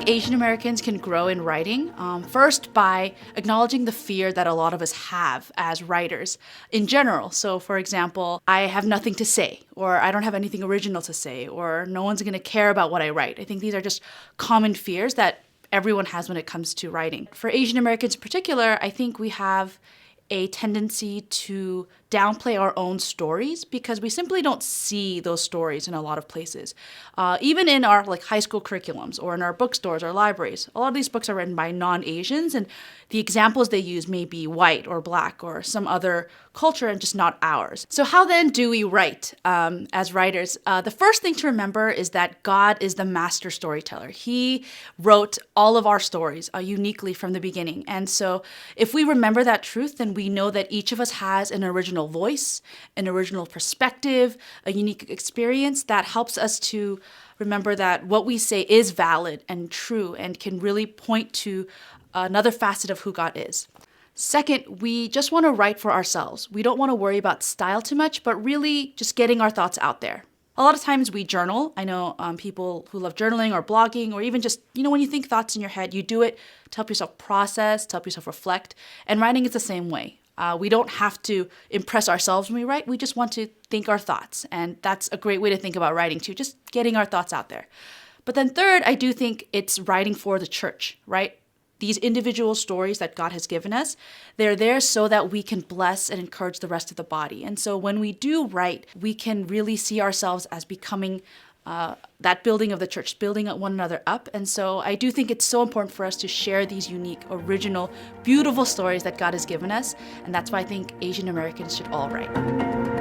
think Asian Americans can grow in writing, first by acknowledging the fear that a lot of us have as writers in general. So for example, I have nothing to say, or I don't have anything original to say, or no one's going to care about what I write. I think these are just common fears that everyone has when it comes to writing. For Asian Americans in particular, I think we have a tendency to downplay our own stories because we simply don't see those stories in a lot of places. Even in our high school curriculums or in our bookstores or libraries, a lot of these books are written by non-Asians, and the examples they use may be white or black or some other culture and just not ours. So how then do we write as writers? The first thing to remember is that God is the master storyteller. He wrote all of our stories uniquely from the beginning. And so if we remember that truth, then we know that each of us has an original voice, an original perspective, a unique experience that helps us to remember that what we say is valid and true and can really point to another facet of who God is. Second, we just want to write for ourselves. We don't want to worry about style too much, but really just getting our thoughts out there. A lot of times we journal. I know people who love journaling or blogging, or even just, when you think thoughts in your head, you do it to help yourself process, to help yourself reflect. And writing is the same way. We don't have to impress ourselves when we write. We just want to think our thoughts. And that's a great way to think about writing too, just getting our thoughts out there. But then third, I do think it's writing for the church, right? These individual stories that God has given us, they're there so that we can bless and encourage the rest of the body. And so when we do write, we can really see ourselves as becoming that building of the church, building one another up. And so I do think it's so important for us to share these unique, original, beautiful stories that God has given us. And that's why I think Asian Americans should all write.